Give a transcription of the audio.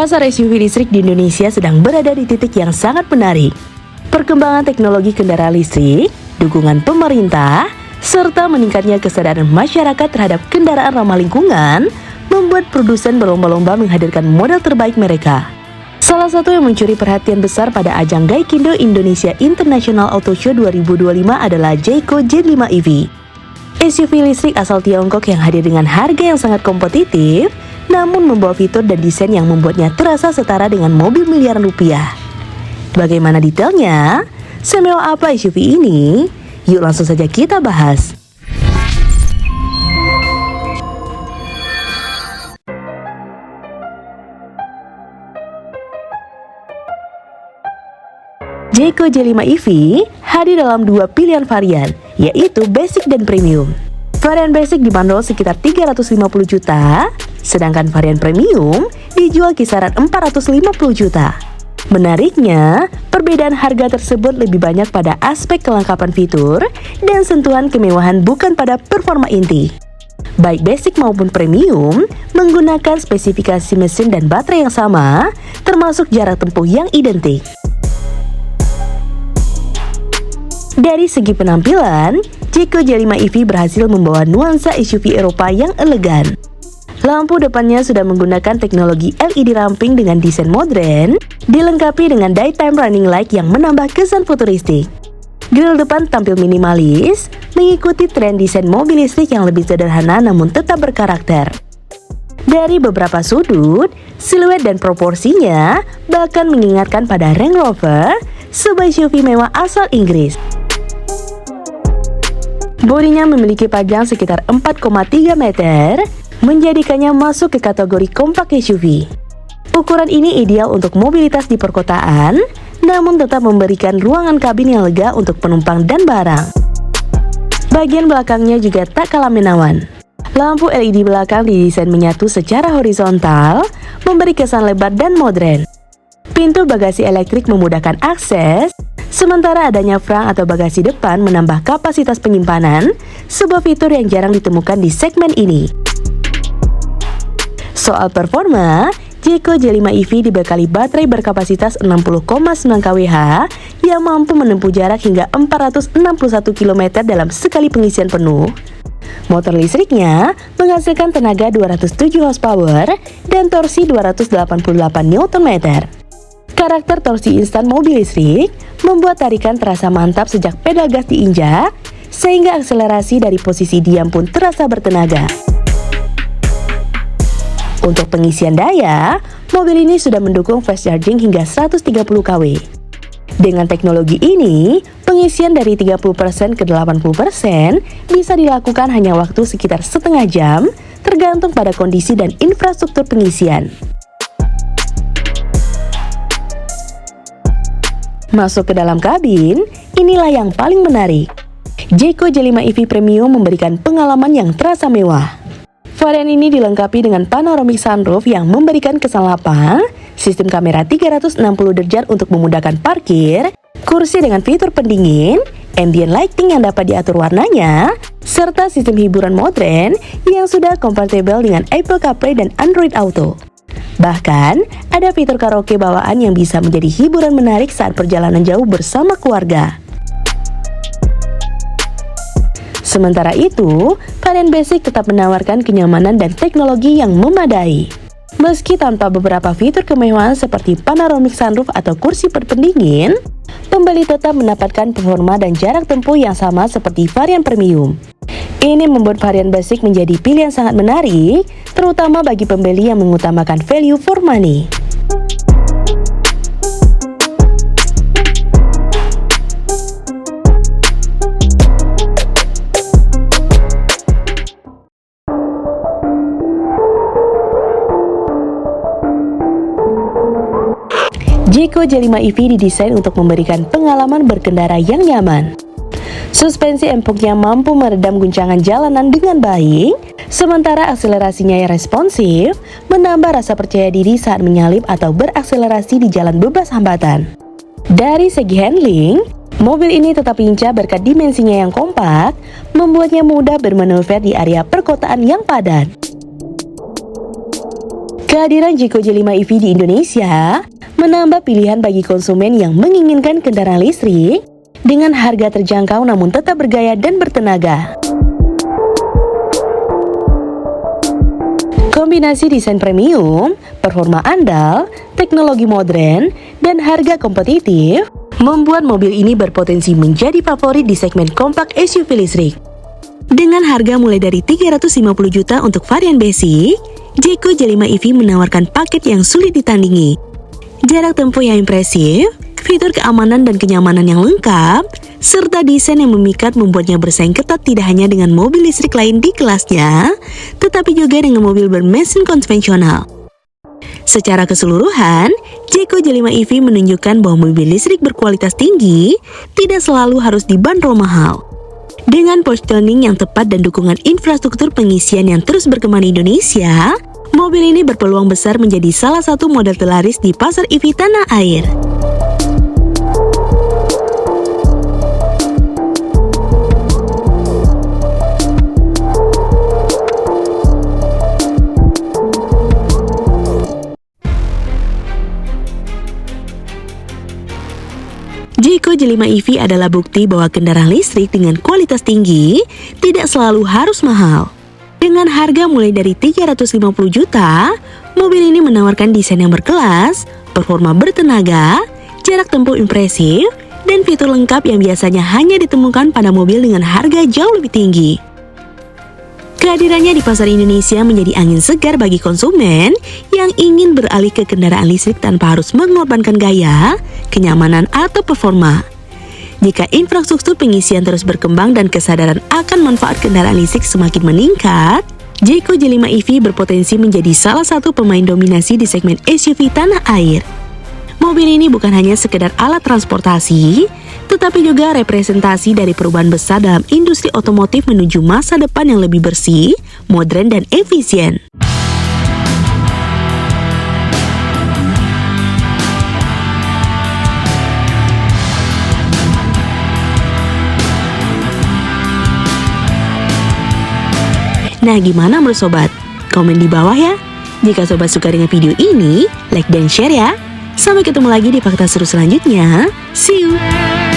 Pasar SUV listrik di Indonesia sedang berada di titik yang sangat menarik. Perkembangan teknologi kendaraan listrik, dukungan pemerintah, serta meningkatnya kesadaran masyarakat terhadap kendaraan ramah lingkungan membuat produsen berlomba-lomba menghadirkan model terbaik mereka. Salah satu yang mencuri perhatian besar pada ajang Gaikindo Indonesia International Auto Show 2025 adalah Jayco Jet 5 EV. SUV listrik asal Tiongkok yang hadir dengan harga yang sangat kompetitif, namun membawa fitur dan desain yang membuatnya terasa setara dengan mobil miliaran rupiah. Bagaimana detailnya? Semewah apa SUV ini? Yuk langsung saja kita bahas. Jayco J5 EV hadir dalam dua pilihan varian, yaitu Basic dan Premium. Varian Basic dibanderol sekitar 350 juta, sedangkan varian Premium dijual kisaran 450 juta. Menariknya, perbedaan harga tersebut lebih banyak pada aspek kelengkapan fitur dan sentuhan kemewahan, bukan pada performa inti. Baik Basic maupun Premium menggunakan spesifikasi mesin dan baterai yang sama, termasuk jarak tempuh yang identik. Dari segi penampilan, Jayco J5 EV berhasil membawa nuansa SUV Eropa yang elegan. Lampu depannya sudah menggunakan teknologi LED ramping dengan desain modern, dilengkapi dengan daytime running light yang menambah kesan futuristik. Grill depan tampil minimalis, mengikuti tren desain mobil listrik yang lebih sederhana namun tetap berkarakter. Dari beberapa sudut, siluet dan proporsinya bahkan mengingatkan pada Range Rover, sebuah SUV mewah asal Inggris. Bodinya memiliki panjang sekitar 4,3 meter, menjadikannya masuk ke kategori kompak SUV. Ukuran ini ideal untuk mobilitas di perkotaan, namun tetap memberikan ruangan kabin yang lega untuk penumpang dan barang. Bagian belakangnya juga tak kalah menawan. Lampu LED belakang didesain menyatu secara horizontal, memberi kesan lebar dan modern. Pintu bagasi elektrik memudahkan akses, sementara adanya frunk atau bagasi depan menambah kapasitas penyimpanan, sebuah fitur yang jarang ditemukan di segmen ini. Soal performa, Jayco J5 EV dibekali baterai berkapasitas 60,9 kWh yang mampu menempuh jarak hingga 461 km dalam sekali pengisian penuh. Motor listriknya menghasilkan tenaga 207 horsepower dan torsi 288 Nm. Karakter torsi instan mobil listrik membuat tarikan terasa mantap sejak pedal gas diinjak, sehingga akselerasi dari posisi diam pun terasa bertenaga. Untuk pengisian daya, mobil ini sudah mendukung fast charging hingga 130 kW. Dengan teknologi ini, pengisian dari 30% ke 80% bisa dilakukan hanya waktu sekitar setengah jam, tergantung pada kondisi dan infrastruktur pengisian. Masuk ke dalam kabin, inilah yang paling menarik. Jayco J5 EV Premium memberikan pengalaman yang terasa mewah. Varian ini dilengkapi dengan panoramic sunroof yang memberikan kesan lapang, sistem kamera 360 derajat untuk memudahkan parkir, kursi dengan fitur pendingin, ambient lighting yang dapat diatur warnanya, serta sistem hiburan modern yang sudah kompatibel dengan Apple CarPlay dan Android Auto. Bahkan, ada fitur karaoke bawaan yang bisa menjadi hiburan menarik saat perjalanan jauh bersama keluarga. Sementara itu, varian Basic tetap menawarkan kenyamanan dan teknologi yang memadai. Meski tanpa beberapa fitur kemewahan seperti panoramic sunroof atau kursi pendingin, pembeli tetap mendapatkan performa dan jarak tempuh yang sama seperti varian Premium. Ini membuat varian Basic menjadi pilihan sangat menarik, terutama bagi pembeli yang mengutamakan value for money. Jayco J5 EV didesain untuk memberikan pengalaman berkendara yang nyaman. Suspensi empuknya mampu meredam guncangan jalanan dengan baik, sementara akselerasinya yang responsif menambah rasa percaya diri saat menyalip atau berakselerasi di jalan bebas hambatan. Dari segi handling, mobil ini tetap lincah berkat dimensinya yang kompak, membuatnya mudah bermanuver di area perkotaan yang padat. Kehadiran Jeko J5 EV di Indonesia menambah pilihan bagi konsumen yang menginginkan kendaraan listrik dengan harga terjangkau namun tetap bergaya dan bertenaga. Kombinasi desain premium, performa andal, teknologi modern, dan harga kompetitif membuat mobil ini berpotensi menjadi favorit di segmen kompak SUV listrik. Dengan harga mulai dari 350 juta untuk varian basic, Jeko J5 EV menawarkan paket yang sulit ditandingi. Jarak tempuh yang impresif, fitur keamanan dan kenyamanan yang lengkap, serta desain yang memikat membuatnya bersaing ketat tidak hanya dengan mobil listrik lain di kelasnya, tetapi juga dengan mobil bermesin konvensional. Secara keseluruhan, Jeko J5 EV menunjukkan bahwa mobil listrik berkualitas tinggi tidak selalu harus dibanderol mahal. Dengan positioning yang tepat dan dukungan infrastruktur pengisian yang terus berkembang di Indonesia, mobil ini berpeluang besar menjadi salah satu model terlaris di pasar EV tanah air. Jeko J5 EV adalah bukti bahwa kendaraan listrik dengan kualitas tinggi tidak selalu harus mahal. Dengan harga mulai dari 350 juta, mobil ini menawarkan desain yang berkelas, performa bertenaga, jarak tempuh impresif, dan fitur lengkap yang biasanya hanya ditemukan pada mobil dengan harga jauh lebih tinggi. Kehadirannya di pasar Indonesia menjadi angin segar bagi konsumen yang ingin beralih ke kendaraan listrik tanpa harus mengorbankan gaya, kenyamanan, atau performa. Jika infrastruktur pengisian terus berkembang dan kesadaran akan manfaat kendaraan listrik semakin meningkat, Jeko J5 EV berpotensi menjadi salah satu pemain dominasi di segmen SUV tanah air. Mobil ini bukan hanya sekedar alat transportasi, tetapi juga representasi dari perubahan besar dalam industri otomotif menuju masa depan yang lebih bersih, modern, dan efisien. Nah, gimana menurut sobat? Komen di bawah ya. Jika sobat suka dengan video ini, like dan share ya. Sampai ketemu lagi di fakta seru selanjutnya. See you!